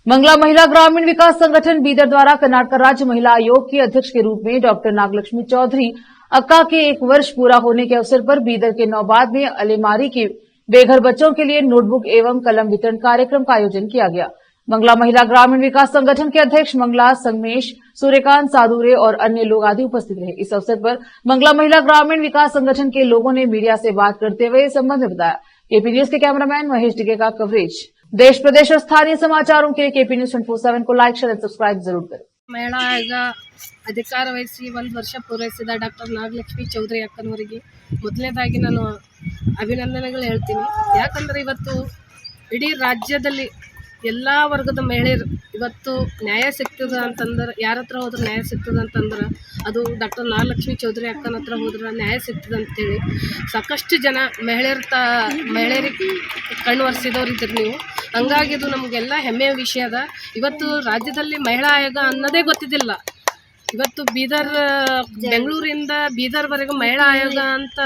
मंगला महिला ग्रामीण विकास संगठन बीदर द्वारा कर्नाटक राज्य महिला आयोग के अध्यक्ष के रूप में डॉक्टर नागलक्ष्मी चौधरी अक्का के 1 वर्ष पूरा होने के अवसर पर बीदर के नौबाद में अलेमारी के बेघर बच्चों के लिए नोटबुक एवं कलम वितरण कार्यक्रम का आयोजन किया गया। मंगला महिला ग्रामीण विकास संगठन के अध्यक्ष मंगला संगमेश, सूर्यकांत सादुरे और अन्य लोग आदि उपस्थित रहे। इस अवसर पर मंगला महिला ग्रामीण विकास संगठन के लोगों ने मीडिया से बात करते हुए इस संबंध में बताया। केपी न्यूज के कैमरामैन महेश डिगे का कवरेज। देश प्रदेश और स्थानीय समाचारों के लिए केपी न्यूज 24/7 को लाइक, शेयर और सब्सक्राइब जरूर करें। ಮಹಿಳಾ ಆಯೋಗ ಅಧಿಕಾರ ವಹಿಸಿ 1 ವರ್ಷ ಪೂರೈಸಿದ ಡಾಕ್ಟರ್ ನಾಗಲಕ್ಷ್ಮಿ ಚೌಧರಿ ಅಕ್ಕನವರಿಗೆ ಮೊದಲನೇದಾಗಿ ನಾನು ಅಭಿನಂದನೆಗಳು ಹೇಳ್ತೀನಿ। ಯಾಕಂದರೆ ಇವತ್ತು ಇಡೀ ರಾಜ್ಯದಲ್ಲಿ ಎಲ್ಲ ವರ್ಗದ ಮಹಿಳೆಯರು ಇವತ್ತು ನ್ಯಾಯ ಸಿಗ್ತದೆ ಅಂತಂದ್ರೆ ಯಾರ ಹತ್ರ ಹೋದ್ರೆ ನ್ಯಾಯ ಸಿಗ್ತದೆ ಅಂತಂದ್ರೆ ಅದು ಡಾಕ್ಟರ್ ನಾಗಲಕ್ಷ್ಮಿ ಚೌಧರಿ ಅಕ್ಕನ ಹತ್ರ ಹೋದ್ರೆ ನ್ಯಾಯ ಸಿಗ್ತದೆ ಅಂತೇಳಿ ಸಾಕಷ್ಟು ಜನ ಮಹಿಳೆಯರಿಗೆ ಕಣ್ಣು ಒರೆಸಿದವ್ರು ಇದ್ರಿ ನೀವು। ಹಂಗಾಗಿ ಇದು ನಮಗೆಲ್ಲ ಹೆಮ್ಮೆಯ ವಿಷಯ ಅದ। ಇವತ್ತು ರಾಜ್ಯದಲ್ಲಿ ಮಹಿಳಾ ಆಯೋಗ ಅನ್ನೋದೇ ಗೊತ್ತಿದ್ದಿಲ್ಲ। ಇವತ್ತು ಬೆಂಗಳೂರಿಂದ ಬೀದರ್ವರೆಗೂ ಮಹಿಳಾ ಆಯೋಗ ಅಂತ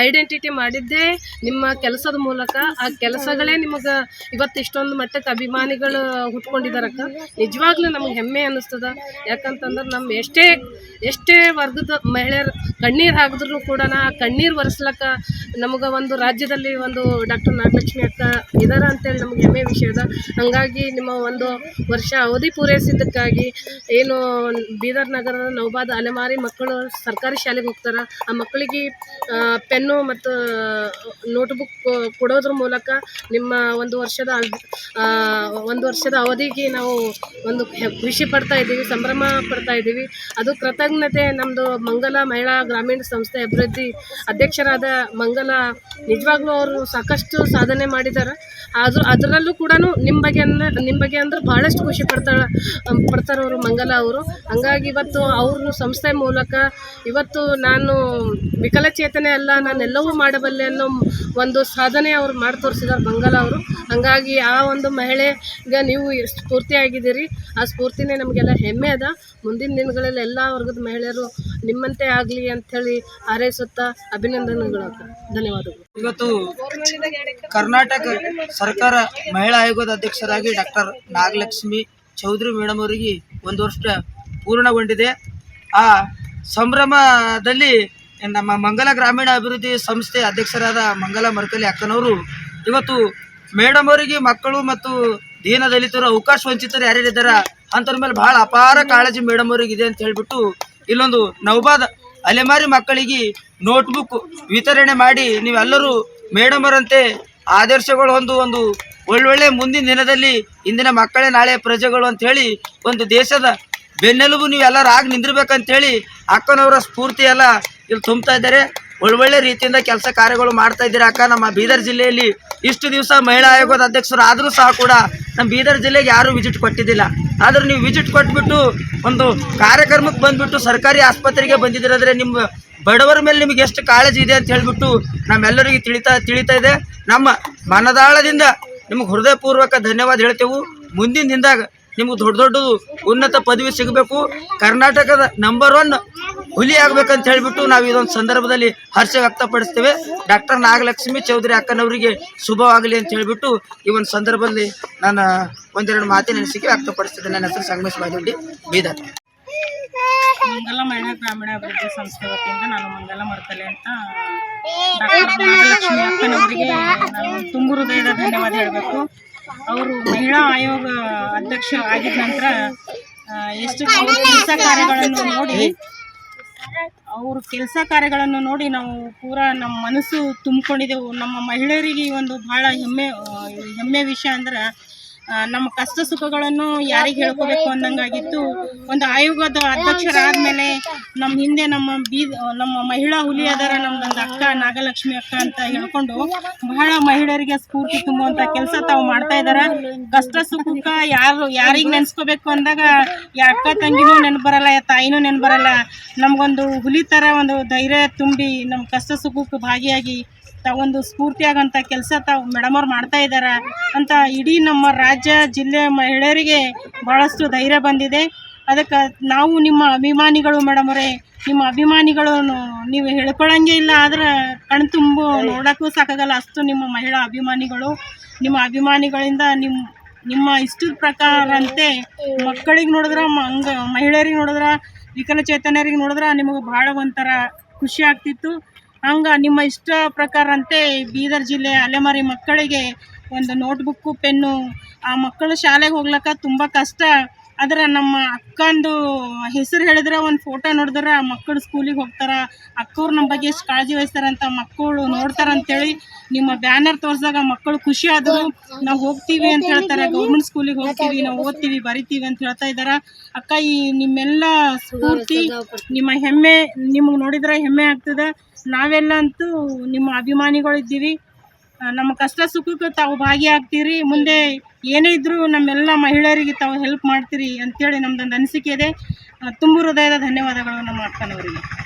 ಐಡೆಂಟಿಟಿ ಮಾಡಿದ್ದೇ ನಿಮ್ಮ ಕೆಲಸದ ಮೂಲಕ। ಆ ಕೆಲಸಗಳೇ ನಿಮಗೆ ಇವತ್ತು ಇಷ್ಟೊಂದು ಮಟ್ಟಕ್ಕೆ ಅಭಿಮಾನಿಗಳು ಹುಟ್ಕೊಂಡಿದ್ದಾರಕ್ಕ। ನಿಜವಾಗ್ಲೂ ನಮಗೆ ಹೆಮ್ಮೆ ಅನ್ನಿಸ್ತದ। ಯಾಕಂತಂದ್ರೆ ನಮ್ಮ ಎಷ್ಟೇ ವರ್ಗದ ಮಹಿಳೆಯರು ಕಣ್ಣೀರು ಹಾಕಿದ್ರು ಕೂಡ ಆ ಕಣ್ಣೀರು ಒರೆಸ್ಲಕ್ಕ ನಮಗೆ ಒಂದು ರಾಜ್ಯದಲ್ಲಿ ಒಂದು ಡಾಕ್ಟರ್ ನಾಗಲಕ್ಷ್ಮಿ ಅಕ್ಕ ಇದಾರ ಅಂತೇಳಿ ನಮಗೆ ಹೆಮ್ಮೆ ವಿಷಯ ಅದ। ಹಾಗಾಗಿ ನಿಮ್ಮ 1 ವರ್ಷ ಅವಧಿ ಪೂರೈಸಿದ್ದಕ್ಕಾಗಿ ಏನು ಬೀದರ್ ನಗರದ ನೌಬಾದ್ ಅಲೆಮಾರಿ ಮಕ್ಕಳು ಸರ್ಕಾರಿ ಶಾಲೆಗೆ ಹೋಗ್ತಾರೆ, ಆ ಮಕ್ಕಳಿಗೆ ಪೆನ್ನು ಮತ್ತು ನೋಟ್ಬುಕ್ ಕೊಡೋದ್ರ ಮೂಲಕ ನಿಮ್ಮ 1 ವರ್ಷದ ಅವಧಿಗೆ ನಾವು ಒಂದು ಖುಷಿ ಪಡ್ತಾ ಇದ್ದೀವಿ, ಸಂಭ್ರಮ ಪಡ್ತಾ ಇದ್ದೀವಿ। ಅದು ಕೃತಜ್ಞತೆ ನಮ್ಮದು ಮಂಗಲ ಮಹಿಳಾ ಗ್ರಾಮೀಣ ಸಂಸ್ಥೆ ಅಭಿವೃದ್ಧಿ ಅಧ್ಯಕ್ಷರಾದ ಮಂಗಲ ನಿಜವಾಗ್ಲೂ ಅವರು ಸಾಕಷ್ಟು ಸಾಧನೆ ಮಾಡಿದ್ದಾರೆ। ಅದರಲ್ಲೂ ಕೂಡ ನಿಮ್ಮ ಬಗ್ಗೆ ಅಂದ್ರೆ ಭಾಳಷ್ಟು ಖುಷಿ ಪಡ್ತಾರೆ ಅವರು ಮಂಗಲ ಅವರು। ಹಂಗಾಗಿ ಇವತ್ತು ಅವ್ರ ಸಂಸ್ಥೆ ಮೂಲಕ ಇವತ್ತು ನಾನು ವಿಕಲಚೇತನೆ ಅಲ್ಲ, ನಾನೆಲ್ಲವೂ ಮಾಡಬಲ್ಲೆ ಅನ್ನೋ ಒಂದು ಸಾಧನೆ ಅವ್ರು ಮಾಡಿ ತೋರಿಸಿದ್ದಾರೆ ಮಂಗಲ ಅವರು। ಹಂಗಾಗಿ ಆ ಒಂದು ಮಹಿಳೆಗೆ ನೀವು ಸ್ಫೂರ್ತಿಯಾಗಿದ್ದೀರಿ, ಆ ಸ್ಫೂರ್ತಿನೇ ನಮಗೆಲ್ಲ ಹೆಮ್ಮೆ ಅದ। ಮುಂದಿನ ದಿನಗಳಲ್ಲಿ ಎಲ್ಲ ವರ್ಗದ ಮಹಿಳೆಯರು ನಿಮ್ಮಂತೆ ಆಗಲಿ ಅಂಥೇಳಿ ಹಾರೈಸುತ್ತಾ ಅಭಿನಂದನೆಗಳು। ಧನ್ಯವಾದಗಳು। ಇವತ್ತು ಕರ್ನಾಟಕ ಸರ್ಕಾರ ಮಹಿಳಾ ಆಯೋಗದ ಅಧ್ಯಕ್ಷರಾಗಿ ಡಾಕ್ಟರ್ ನಾಗಲಕ್ಷ್ಮಿ ಚೌಧರಿ ಮೇಡಮ್ ಅವರಿಗೆ 1 ವರ್ಷ ಪೂರ್ಣಗೊಂಡಿದೆ। ಆ ಸಂಭ್ರಮದಲ್ಲಿ ನಮ್ಮ ಮಂಗಲ ಗ್ರಾಮೀಣ ಅಭಿವೃದ್ಧಿ ಸಂಸ್ಥೆ ಅಧ್ಯಕ್ಷರಾದ ಮಂಗಲ ಮರಕಲಿ ಅಕ್ಕನವರು ಇವತ್ತು ಮೇಡಮ್ ಅವರಿಗೆ ಮಕ್ಕಳು ಮತ್ತು ದೀನದಲಿತರು ಅವಕಾಶ ವಂಚಿತರು ಯಾರ್ಯಾರಿದ್ದಾರ ಅಂಥವ್ರ ಮೇಲೆ ಭಾಳ ಅಪಾರ ಕಾಳಜಿ ಮೇಡಮ್ ಅವ್ರಿಗೆ ಇದೆ ಅಂತ ಹೇಳ್ಬಿಟ್ಟು ಇಲ್ಲೊಂದು ನೌಬಾದ್ ಅಲೆಮಾರಿ ಮಕ್ಕಳಿಗೆ ನೋಟ್ಬುಕ್ ವಿತರಣೆ ಮಾಡಿ ನೀವೆಲ್ಲರೂ ಮೇಡಮ್ ಅವರಂತೆ ಆದರ್ಶಗಳು ಒಂದು ಒಳ್ಳೊಳ್ಳೆ ಮುಂದಿನ ದಿನದಲ್ಲಿ ಇಂದಿನ ಮಕ್ಕಳೇ ನಾಳೆ ಪ್ರಜೆಗಳು ಅಂಥೇಳಿ ಒಂದು ದೇಶದ ಬೆನ್ನೆಲುಬು ನೀವೆಲ್ಲರೂ ಆಗಿ ನಿಂದಿರ್ಬೇಕಂತೇಳಿ ಅಕ್ಕನವರ ಸ್ಫೂರ್ತಿ ಎಲ್ಲ ಇಲ್ಲಿ ತುಂಬ್ತಾ ಇದ್ದಾರೆ। ಒಳ್ಳೊಳ್ಳೆ ರೀತಿಯಿಂದ ಕೆಲಸ ಕಾರ್ಯಗಳು ಮಾಡ್ತಾ ಇದ್ದೀರಾ ಅಕ್ಕ। ನಮ್ಮ ಬೀದರ್ ಜಿಲ್ಲೆಯಲ್ಲಿ ಇಷ್ಟು ದಿವಸ ಮಹಿಳಾ ಆಯೋಗದ ಅಧ್ಯಕ್ಷರು ಆದರೂ ಸಹ ಕೂಡ ನಮ್ಮ ಬೀದರ್ ಜಿಲ್ಲೆಗೆ ಯಾರೂ ವಿಸಿಟ್ ಕೊಟ್ಟಿದ್ದಿಲ್ಲ। ಆದರೂ ನೀವು ವಿಸಿಟ್ ಕೊಟ್ಬಿಟ್ಟು ಒಂದು ಕಾರ್ಯಕ್ರಮಕ್ಕೆ ಬಂದುಬಿಟ್ಟು ಸರ್ಕಾರಿ ಆಸ್ಪತ್ರೆಗೆ ಬಂದಿದ್ದೀರಾದ್ರೆ ನಿಮ್ಮ ಬಡವರ ಮೇಲೆ ನಿಮಗೆ ಎಷ್ಟು ಕಾಳಜಿ ಇದೆ ಅಂತ ಹೇಳಿಬಿಟ್ಟು ನಮ್ಮೆಲ್ಲರಿಗೂ ತಿಳಿತಾ ಇದೆ। ನಮ್ಮ ಮನದಾಳದಿಂದ ನಿಮಗೆ ಹೃದಯಪೂರ್ವಕ ಧನ್ಯವಾದ ಹೇಳ್ತೇವೆ। ಮುಂದಿನ ದಿನದಾಗ ನಿಮ್ಗೆ ದೊಡ್ಡ ಉನ್ನತ ಪದವಿ ಸಿಗಬೇಕು, ಕರ್ನಾಟಕದ ನಂಬರ್ 1 ಹುಲಿ ಆಗ್ಬೇಕಂತ ಹೇಳಿಬಿಟ್ಟು ನಾವು ಇದೊಂದು ಸಂದರ್ಭದಲ್ಲಿ ಹರ್ಷ ವ್ಯಕ್ತಪಡಿಸ್ತೇವೆ। ಡಾಕ್ಟರ್ ನಾಗಲಕ್ಷ್ಮಿ ಚೌಧರಿ ಅಕ್ಕನವರಿಗೆ ಶುಭವಾಗಲಿ ಅಂತ ಹೇಳಿಬಿಟ್ಟು ಈ ಒಂದು ಸಂದರ್ಭದಲ್ಲಿ ನಾನು 1-2 ಮಾತಿನ ಅನಿಸಿಕೆ ವ್ಯಕ್ತಪಡಿಸ್ತಿದ್ದೆ। ನನ್ನ ಹೆಸರು ಸಂಗಮೇಶ್ ಬಾದೊಡ್ಡಿ, ಬೀದರ್। ಮಂಗಲ ಮಹಿಳಾ ಗ್ರಾಮೀಣ ಅಭಿವೃದ್ಧಿ ಸಂಸ್ಥೆ ವತಿಯಿಂದ ನಾನು ಮಂಗಲ ಮರಕಲೆ ಅಂತ ಡಾಕ್ಟರ್ ನಾಗಲಕ್ಷ್ಮಿ ಅಕ್ಕನವರಿಗೆ ನಾನು ತುಂಬ ಹೃದಯದ ಧನ್ಯವಾದ ಹೇಳಬೇಕು। ಅವರು ಮಹಿಳಾ ಆಯೋಗ ಅಧ್ಯಕ್ಷ ಆಗಿದ ನಂತರ ಎಷ್ಟು ಕೆಲಸ ಕಾರ್ಯಗಳನ್ನು ನೋಡಿ ನಾವು ಪೂರಾ ನಮ್ಮ ಮನಸ್ಸು ತುಂಬಿಕೊಂಡಿದ್ದೆವು। ನಮ್ಮ ಮಹಿಳೆಯರಿಗೆ ಒಂದು ಭಾಳ ಹೆಮ್ಮೆ ವಿಷಯ ಅಂದ್ರೆ ನಮ್ಮ ಕಷ್ಟ ಸುಖಗಳನ್ನು ಯಾರಿಗೆ ಹೇಳ್ಕೋಬೇಕು ಅಂದಂಗಾಗಿತ್ತು। ಒಂದು ಆಯೋಗದ ಅಧ್ಯಕ್ಷರಾದಮೇಲೆ ನಮ್ಮ ಹಿಂದೆ ನಮ್ಮ ಮಹಿಳಾ ಹುಲಿ ಅದರ ನಮ್ಮದೊಂದು ಅಕ್ಕ ನಾಗಲಕ್ಷ್ಮಿ ಅಕ್ಕ ಅಂತ ಹೇಳ್ಕೊಂಡು ಬಹಳ ಮಹಿಳೆಯರಿಗೆ ಸ್ಫೂರ್ತಿ ತುಂಬುವಂಥ ಕೆಲಸ ತಾವು ಮಾಡ್ತಾ ಇದ್ದಾರೆ। ಕಷ್ಟ ಸುಖಕ್ಕೆ ಯಾರಿಗೆ ನೆನೆಸ್ಕೋಬೇಕು ಅಂದಾಗ ಅಕ್ಕ ತಂಗಿನೂ ನೆನಪು ಬರಲ್ಲ, ತಾಯಿನೂ ನೆನಪು ಬರಲ್ಲ। ನಮಗೊಂದು ಹುಲಿ ಥರ ಒಂದು ಧೈರ್ಯ ತುಂಬಿ ನಮ್ಮ ಕಷ್ಟ ಸುಖಕ್ಕೆ ಭಾಗಿಯಾಗಿ ತಾವೊಂದು ಸ್ಫೂರ್ತಿಯಾಗಂಥ ಕೆಲಸ ತಾವು ಮೇಡಮ್ ಅವ್ರು ಮಾಡ್ತಾ ಇದ್ದಾರೆ ಅಂತ ಇಡೀ ನಮ್ಮ ರಾಜ್ಯ ಜಿಲ್ಲೆ ಮಹಿಳೆಯರಿಗೆ ಭಾಳಷ್ಟು ಧೈರ್ಯ ಬಂದಿದೆ। ಅದಕ್ಕೆ ನಾವು ನಿಮ್ಮ ಅಭಿಮಾನಿಗಳು ಮೇಡಮ್ ಅವರೇ, ನಿಮ್ಮ ಅಭಿಮಾನಿಗಳು ನೀವು ಹೇಳ್ಕೊಳ್ಳಂಗೆ ಇಲ್ಲ, ಆದ್ರೆ ಕಣ್ತುಂಬು ನೋಡೋಕ್ಕೂ ಸಾಕಾಗಲ್ಲ ಅಷ್ಟು ನಿಮ್ಮ ಮಹಿಳಾ ಅಭಿಮಾನಿಗಳು। ನಿಮ್ಮ ಅಭಿಮಾನಿಗಳಿಂದ ನಿಮ್ಮ ಇಷ್ಟದ ಪ್ರಕಾರಂತೆ ಮಕ್ಕಳಿಗೆ ನೋಡಿದ್ರೆ ಮಹಿಳೆಯರಿಗೆ ನೋಡಿದ್ರೆ ವಿಕಲಚೇತನರಿಗೆ ನೋಡಿದ್ರೆ ನಿಮಗೆ ಭಾಳ ಒಂಥರ ಖುಷಿ ಆಗ್ತಿತ್ತು. ಹಂಗೆ ನಿಮ್ಮ ಇಷ್ಟ ಪ್ರಕಾರಂತೆ ಬೀದರ್ ಜಿಲ್ಲೆ ಅಲೆಮಾರಿ ಮಕ್ಕಳಿಗೆ ಒಂದು ನೋಟ್ಬುಕ್ಕು ಪೆನ್ನು, ಆ ಮಕ್ಕಳು ಶಾಲೆಗೆ ಹೋಗ್ಲಿಕ್ಕೆ ತುಂಬ ಕಷ್ಟ. ಆದರೆ ನಮ್ಮ ಅಕ್ಕಂದು ಹೆಸರು ಹೇಳಿದ್ರೆ ಒಂದು ಫೋಟೋ ನೋಡಿದ್ರೆ ಮಕ್ಕಳು ಸ್ಕೂಲಿಗೆ ಹೋಗ್ತಾರೆ, ಅಕ್ಕವ್ರು ನಮ್ಮ ಬಗ್ಗೆ ಎಷ್ಟು ಕಾಳಜಿ ವಹಿಸ್ತಾರಂತ ಮಕ್ಕಳು ನೋಡ್ತಾರಂತೇಳಿ ನಿಮ್ಮ ಬ್ಯಾನರ್ ತೋರಿಸಿದಾಗ ಮಕ್ಕಳು ಖುಷಿ ಆದರು. ನಾವು ಹೋಗ್ತೀವಿ ಅಂತ ಹೇಳ್ತಾರೆ, ಗೌರ್ಮೆಂಟ್ ಸ್ಕೂಲಿಗೆ ಹೋಗ್ತೀವಿ, ನಾವು ಓದ್ತೀವಿ ಬರಿತೀವಿ ಅಂತ ಹೇಳ್ತಾ ಇದ್ದಾರೆ. ಅಕ್ಕ, ಈ ನಿಮ್ಮೆಲ್ಲ ಸ್ಫೂರ್ತಿ, ನಿಮ್ಮ ಹೆಮ್ಮೆ ನಿಮಗೆ ನೋಡಿದ್ರೆ ಹೆಮ್ಮೆ ಆಗ್ತದೆ. ನಾವೆಲ್ಲ ಅಂತೂ ನಿಮ್ಮ ಅಭಿಮಾನಿಗಳಿದ್ದೀವಿ. ನಮ್ಮ ಕಷ್ಟ ಸುಖಕ್ಕೆ ತಾವು ಭಾಗಿಯಾಗ್ತೀರಿ. ಮುಂದೆ ಏನೇ ಇದ್ದರೂ ನಮ್ಮೆಲ್ಲ ಮಹಿಳೆಯರಿಗೆ ತಾವು ಹೆಲ್ಪ್ ಮಾಡ್ತೀರಿ ಅಂತೇಳಿ ನಮ್ದೊಂದು ಅನಿಸಿಕೆ ಇದೆ. ತುಂಬ ಹೃದಯದ ಧನ್ಯವಾದಗಳು ನಮ್ಮ ಅಕ್ಕನವರಿಗೆ.